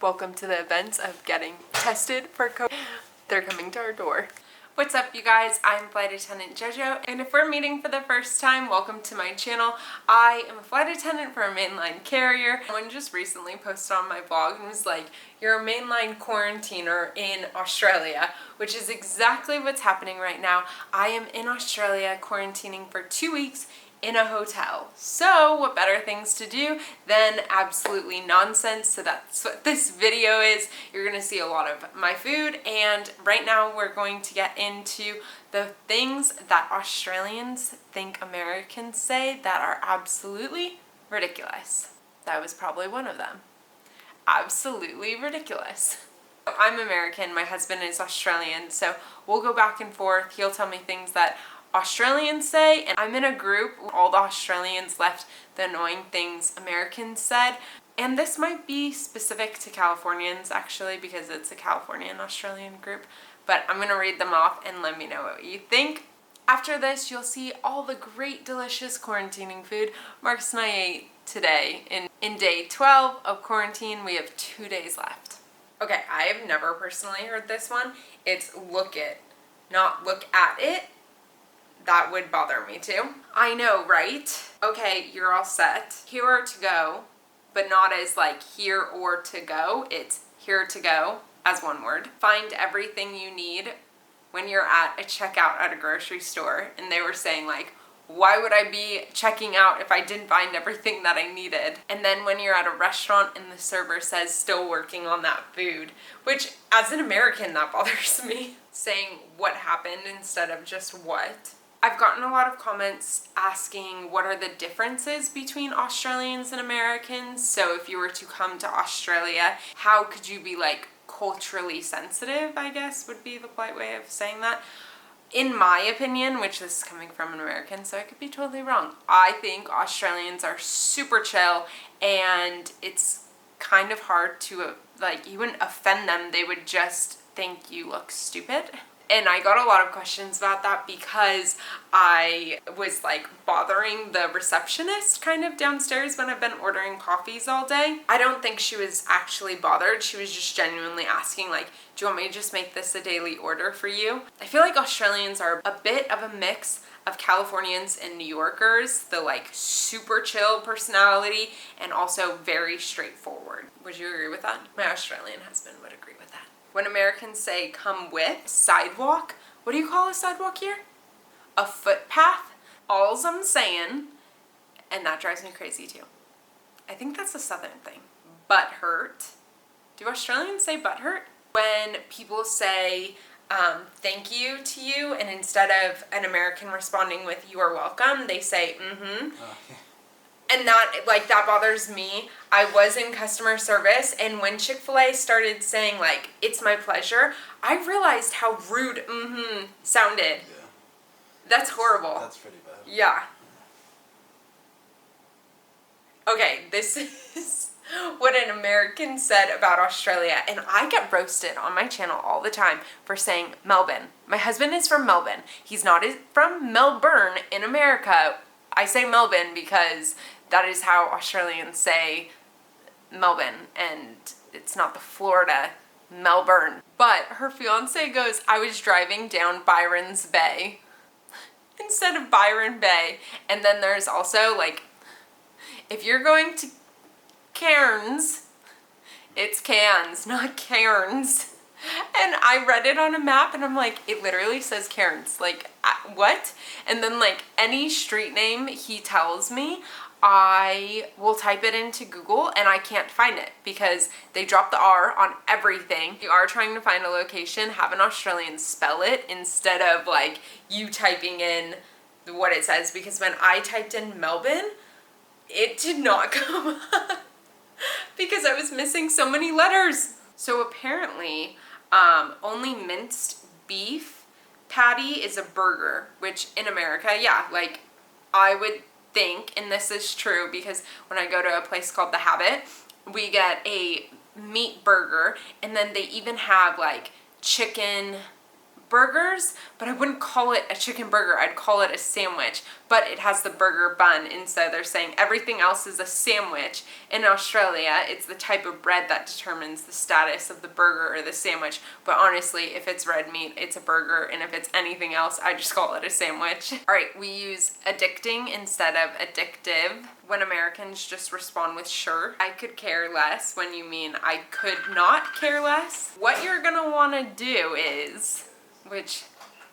Welcome to the events of getting tested for COVID. They're coming to our door. What's up, you guys? I'm Flight Attendant JoJo, and if we're meeting for the first time, welcome to my channel. I am a flight attendant for a mainline carrier. Someone just recently posted on my blog and was like, you're a mainline quarantiner in Australia, which is exactly what's happening right now. I am in Australia quarantining for 2 weeks in a hotel. So what better things to do than absolutely nonsense? So that's what this video is. You're gonna see a lot of my food, and right now we're going to get into the things that Australians think Americans say that are absolutely ridiculous. That was probably one of them. Absolutely ridiculous. I'm American, my husband is Australian, so we'll go back and forth. He'll tell me things that Australians say, and I'm in a group where all the Australians left the annoying things Americans said. And this might be specific to Californians actually, because it's a Californian Australian group, but I'm gonna read them off and let me know what you think. After this, you'll see all the great delicious quarantining food Marcus and I ate today. In day 12 of quarantine, we have 2 days left. Okay, I have never personally heard this one. It's look it, not look at it. That would bother me too. I know, right? Okay, you're all set. Here or to go, but not as like here or to go. It's here to go as one word. Find everything you need when you're at a checkout at a grocery store. And they were saying like, why would I be checking out if I didn't find everything that I needed? And then when you're at a restaurant and the server says still working on that food, which as an American, that bothers me. Saying what happened instead of just what. I've gotten a lot of comments asking what are the differences between Australians and Americans. So if you were to come to Australia, how could you be like culturally sensitive, I guess would be the polite way of saying that. In my opinion, which this is coming from an American, so I could be totally wrong, I think Australians are super chill, and it's kind of hard to, like, you wouldn't offend them, they would just think you look stupid. And I got a lot of questions about that because I was like bothering the receptionist kind of downstairs when I've been ordering coffees all day. I don't think she was actually bothered. She was just genuinely asking like, do you want me to just make this a daily order for you? I feel like Australians are a bit of a mix of Californians and New Yorkers, the like super chill personality and also very straightforward. Would you agree with that? My Australian husband would agree with that. When Americans say come with, sidewalk, what do you call a sidewalk here? A footpath? All's I'm saying, and that drives me crazy too. I think that's a southern thing. Butt hurt. Do Australians say butt hurt? When people say thank you to you, and instead of an American responding with you are welcome, they say mm-hmm. Oh, yeah. And that bothers me. I was in customer service, and when Chick-fil-A started saying like, it's my pleasure, I realized how rude mm-hmm sounded. Yeah. That's horrible. That's pretty bad. Yeah. Okay, this is what an American said about Australia, and I get roasted on my channel all the time for saying Melbourne. My husband is from Melbourne. He's not from Melbourne in America. I say Melbourne because that is how Australians say Melbourne, and it's not the Florida Melbourne. But her fiance goes, I was driving down Byron's Bay instead of Byron Bay. And then there's also like, if you're going to Cairns, it's Cairns, not Cairns. And I read it on a map and I'm like, it literally says Cairns. Like, what? And then like any street name he tells me, I will type it into Google and I can't find it because they drop the R on everything. If you are trying to find a location, have an Australian spell it instead of like you typing in what it says, because when I typed in Melbourne, it did not come up because I was missing so many letters. So apparently, only minced beef patty is a burger, which in America, yeah, like I would think, and this is true because when I go to a place called The Habit, we get a meat burger, and then they even have like chicken burgers, but I wouldn't call it a chicken burger. I'd call it a sandwich, but it has the burger bun. And so they're saying everything else is a sandwich. In Australia, it's the type of bread that determines the status of the burger or the sandwich. But honestly, if it's red meat, it's a burger. And if it's anything else, I just call it a sandwich. All right, we use addicting instead of addictive. When Americans just respond with sure. I could care less when you mean I could not care less. What you're gonna wanna do is, which,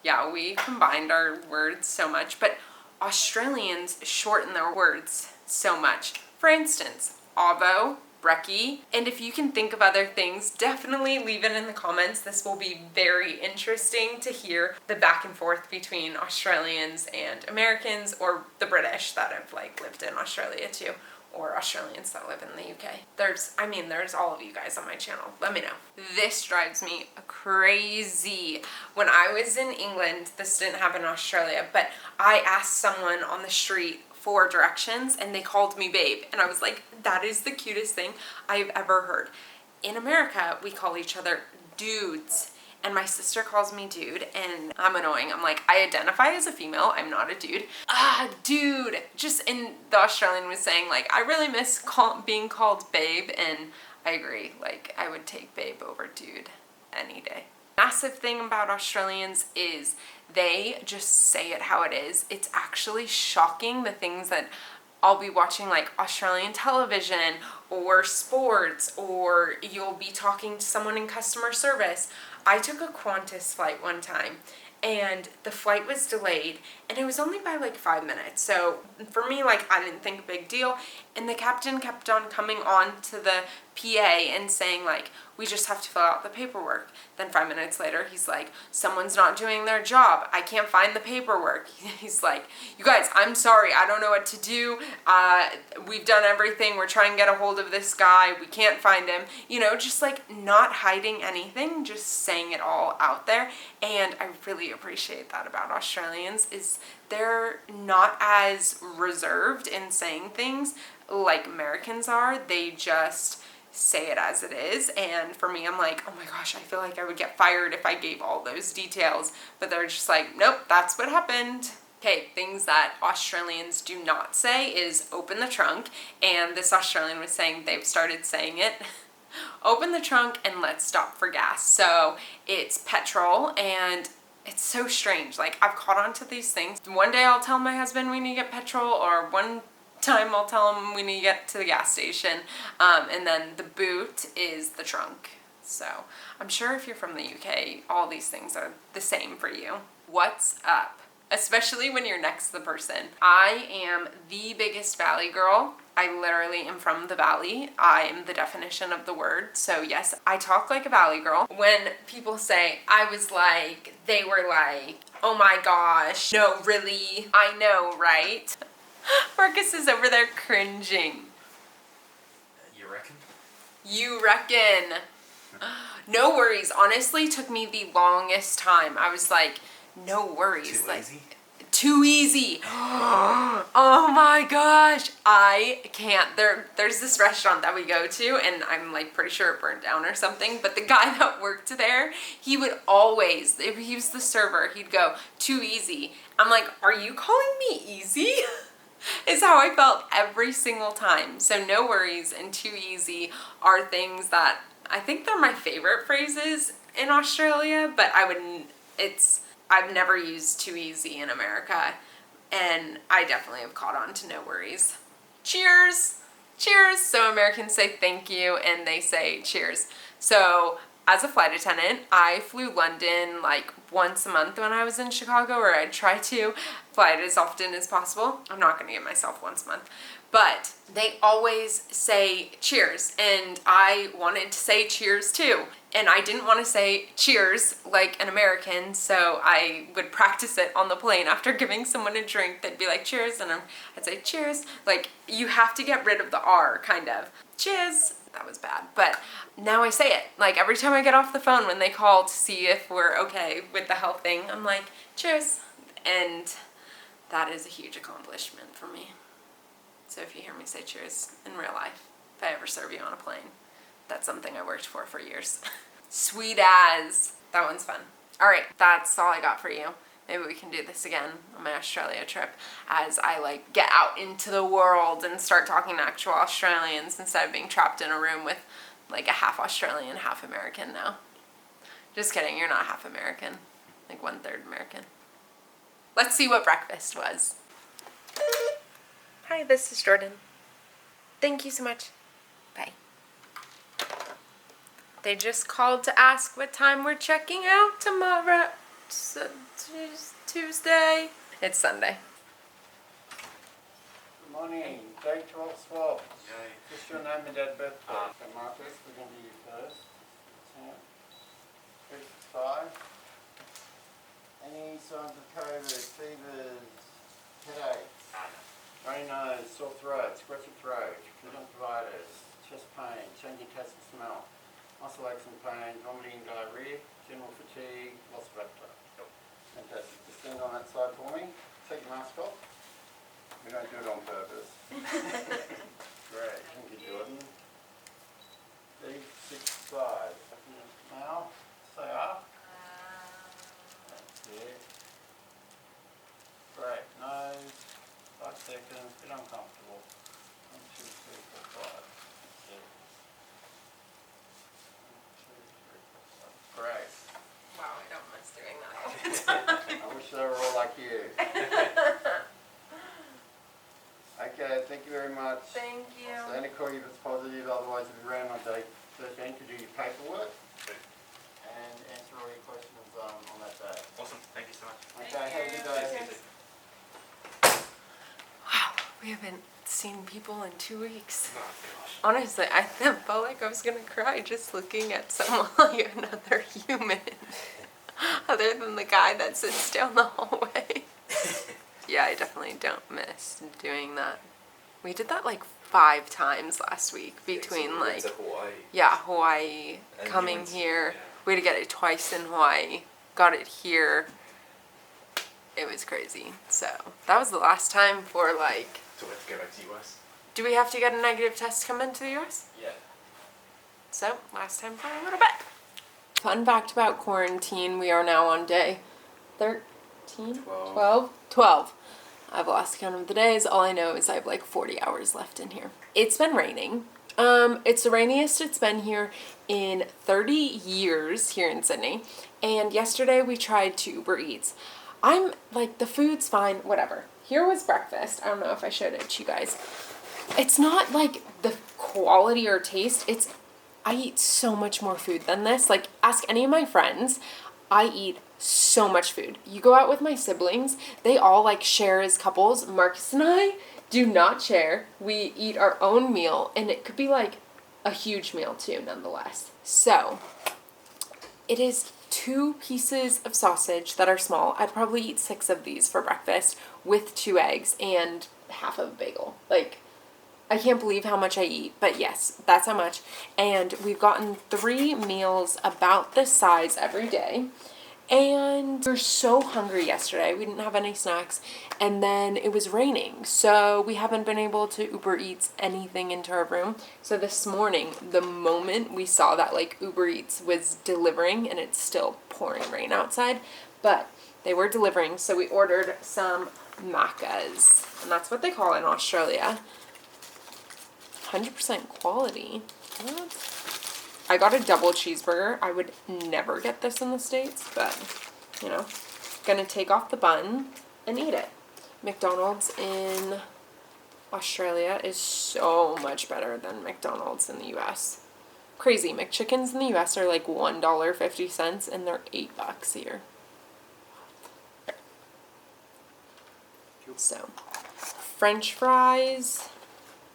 yeah, we combined our words so much, but Australians shorten their words so much. For instance, avo, brekkie, and if you can think of other things, definitely leave it in the comments. This will be very interesting to hear the back and forth between Australians and Americans, or the British that have like lived in Australia too, or Australians that live in the UK. There's all of you guys on my channel. Let me know. This drives me crazy. When I was in England, this didn't happen in Australia, but I asked someone on the street for directions and they called me babe, and I was like, that is the cutest thing I've ever heard. In America, we call each other dudes, and my sister calls me dude, and I'm annoying. I'm like, I identify as a female, I'm not a dude. Dude. Just, and the Australian was saying like, I really miss being called babe, and I agree. Like, I would take babe over dude any day. Massive thing about Australians is they just say it how it is. It's actually shocking the things that I'll be watching, like Australian television or sports, or you'll be talking to someone in customer service. I took a Qantas flight one time and the flight was delayed, and it was only by like 5 minutes. So for me, like, I didn't think a big deal. And the captain kept on coming on to the PA and saying like, we just have to fill out the paperwork. Then 5 minutes later, he's like, someone's not doing their job. I can't find the paperwork. He's like, you guys, I'm sorry. I don't know what to do. We've done everything. We're trying to get a hold of this guy. We can't find him. You know, just like not hiding anything, just saying it all out there. And I really appreciate that about Australians, is they're not as reserved in saying things like Americans are. They just say it as it is. And for me, I'm like, oh my gosh, I feel like I would get fired if I gave all those details. But they're just like, nope, that's what happened. Okay, things that Australians do not say is open the trunk. And this Australian was saying they've started saying it. Open the trunk and let's stop for gas. So it's petrol, and it's so strange. Like, I've caught on to these things. One day I'll tell my husband we need to get petrol, or one time I'll tell him we need to get to the gas station. And then the boot is the trunk. So I'm sure if you're from the UK, all these things are the same for you. What's up? Especially when you're next to the person. I am the biggest valley girl. I literally am from the valley. I am the definition of the word. So yes, I talk like a valley girl. When people say I was like, they were like, oh my gosh, no, really? I know, right? Marcus is over there cringing. You reckon? You reckon? No worries. Honestly, took me the longest time. I was like, no worries. Too easy? Too easy. Oh my gosh. I can't. There's this restaurant that we go to, and I'm like pretty sure it burned down or something, but the guy that worked there, he would always, if he was the server, he'd go, too easy. I'm like, are you calling me easy? Is how I felt every single time. So no worries and too easy are things that I think they're my favorite phrases in Australia, but I've never used too easy in America, and I definitely have caught on to no worries. Cheers! Cheers! So Americans say thank you, and they say cheers. So as a flight attendant, I flew London like once a month when I was in Chicago, or I'd try to fly it as often as possible. I'm not gonna give myself once a month, but they always say cheers, and I wanted to say cheers too. And I didn't want to say cheers like an American, so I would practice it on the plane. After giving someone a drink, they'd be like, cheers, and I'd say cheers. Like, you have to get rid of the R, kind of. Cheers. That was bad, but now I say it. Like, every time I get off the phone when they call to see if we're okay with the health thing, I'm like, cheers. And that is a huge accomplishment for me. So if you hear me say cheers in real life, if I ever serve you on a plane, that's something I worked for years. Sweet as. That one's fun. All right, that's all I got for you. Maybe we can do this again on my Australia trip as I like get out into the world and start talking to actual Australians instead of being trapped in a room with like a half Australian, half American now. Just kidding, you're not half American, like 1/3 American. Let's see what breakfast was. Hi, this is Jordan. Thank you so much. Bye. They just called to ask what time we're checking out tomorrow. Tuesday. It's Sunday. Good morning, day 12 swab. Yay. Just your name and date of birth. So Marcus, we're going to do you first. 55. Any signs of COVID, fevers, headaches, runny nose, sore throat, scratchy throat, conjunctivitis, chest pain, changing taste and smell, muscle aches and pain, vomiting, diarrhea, general fatigue, loss of appetite. Fantastic. Just stand on that side for me. Take your mask off. We don't do it on purpose. Great. Thank you, Jordan. 365. Now, say up. That's it. Great. Nose. 5 seconds. Bit uncomfortable. 1, 2, 3, 4, 5. That's it. 1, 2, 3, 4, 5. Great. Wow, I don't miss doing that all the time. I wish they were all like you. Okay, thank you very much. Thank you. So only call you if it's positive, otherwise if you're around on day 13 to do your paperwork and answer all your questions on that day. Awesome. Thank you so much. Okay, have a good day. Wow, we haven't seen people in 2 weeks. Oh gosh. Honestly, I felt like I was gonna cry just looking at someone like another human. Other than the guy that sits down the hallway. Yeah, I definitely don't miss doing that. We did that like 5 times last week between We went to Hawaii. yeah, Hawaii, And you coming went to- here. yeah. We had to get it twice in Hawaii. Got it here. It was crazy. So that was the last time for like. So we have to go back to US. Do we have to get a negative test to come into the US? Yeah. So, last time for a little bit. Fun fact about quarantine, we are now on day 13? 12? I've lost count of the days. All I know is I have like 40 hours left in here. It's been raining. It's the rainiest it's been here in 30 years here in Sydney. And yesterday we tried to Uber Eats. I'm like, the food's fine, whatever. Here was breakfast. I don't know if I showed it to you guys. It's not like the quality or taste. I eat so much more food than this. Like, ask any of my friends. I eat so much food. You go out with my siblings, they all like share as couples. Marcus and I do not share. We eat our own meal, and it could be like a huge meal too, nonetheless. So, it is 2 pieces of sausage that are small. I'd probably eat 6 of these for breakfast with 2 eggs and half of a bagel. Like, I can't believe how much I eat, but yes, that's how much. And we've gotten 3 meals about this size every day. And we were so hungry yesterday. We didn't have any snacks. And then it was raining. So we haven't been able to Uber Eats anything into our room. So this morning, the moment we saw that like Uber Eats was delivering, and it's still pouring rain outside, but they were delivering. So we ordered some macas. And that's what they call it in Australia. 100% quality. What? I got a double cheeseburger. I would never get this in the States, but, you know, gonna take off the bun and eat it. McDonald's in Australia is so much better than McDonald's in the US. Crazy. McChickens in the US are like $1.50 and they're $8 here. So, French fries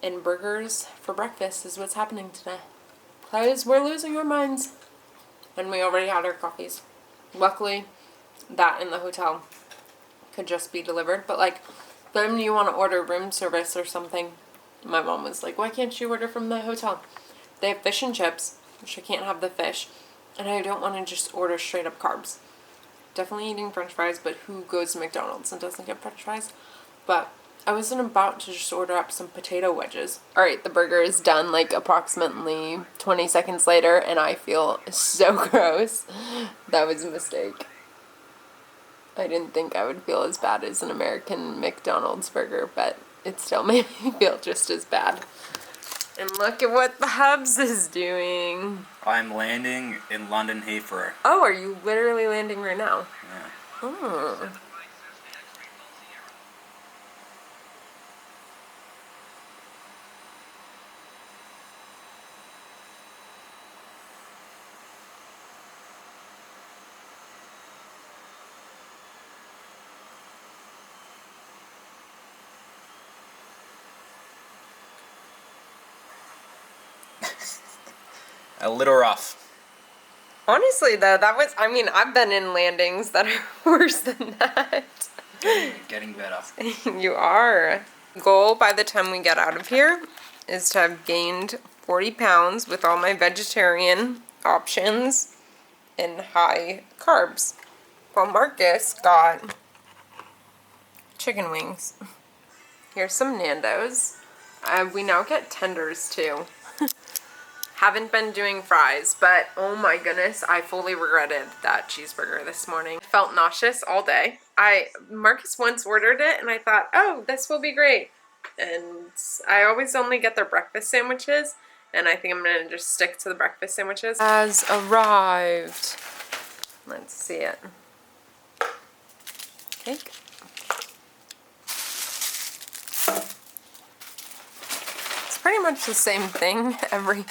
and burgers for breakfast is what's happening today. Because we're losing our minds. And we already had our coffees. Luckily, that in the hotel could just be delivered. But like, then you want to order room service or something. My mom was like, why can't you order from the hotel? They have fish and chips, which I can't have the fish. And I don't want to just order straight up carbs. Definitely eating French fries, but who goes to McDonald's and doesn't get French fries? But I wasn't about to just order up some potato wedges. Alright, the burger is done like approximately 20 seconds later, and I feel so gross. That was a mistake. I didn't think I would feel as bad as an American McDonald's burger, but it still made me feel just as bad. And look at what the Hubs is doing. I'm landing in London Heathrow. Oh, are you literally landing right now? Yeah. Oh. A little rough. Honestly, though, I've been in landings that are worse than that. Getting better. You are. Goal by the time we get out of here is to have gained 40 pounds with all my vegetarian options and high carbs. Well, Marcus got chicken wings. Here's some Nando's. We now get tenders too. Haven't been doing fries, but oh my goodness, I fully regretted that cheeseburger this morning. I felt nauseous all day. Marcus once ordered it and I thought, oh, this will be great. And I always only get their breakfast sandwiches, and I think I'm gonna just stick to the breakfast sandwiches. Has arrived. Let's see it. Cake. It's pretty much the same thing every.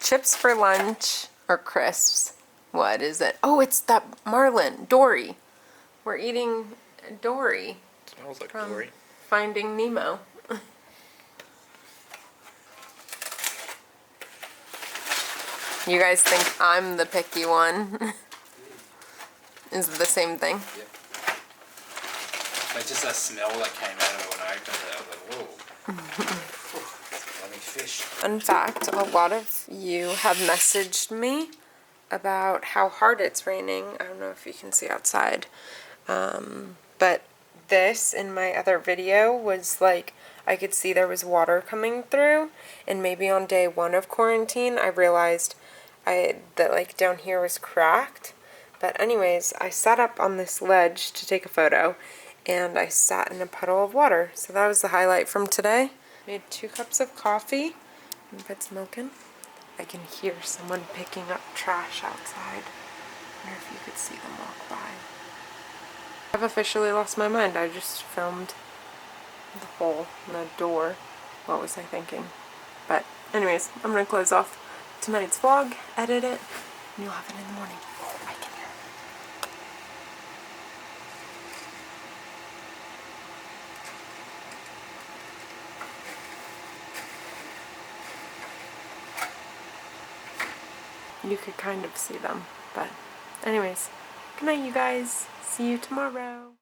Chips for lunch, or crisps. What is it? Oh, it's that Marlin, Dory. We're eating Dory. Smells like from Dory. Finding Nemo. You guys think I'm the picky one? Is it the same thing? Yep. Like just that smell that came out of it when I opened it. I was like, whoa. Fish. In fact, a lot of you have messaged me about how hard it's raining. I don't know if you can see outside. But this in my other video was like, I could see there was water coming through, and maybe on day 1 of quarantine I realized that like down here was cracked. But anyways, I sat up on this ledge to take a photo, and I sat in a puddle of water. So that was the highlight from today. Made 2 cups of coffee and put some milk in. I can hear someone picking up trash outside. I wonder if you could see them walk by. I've officially lost my mind. I just filmed the hole in the door. What was I thinking? But anyways, I'm gonna close off tonight's vlog, edit it, and you'll have it in the morning. Oh, I can hear it. You could kind of see them, but anyways, good night, you guys. See you tomorrow.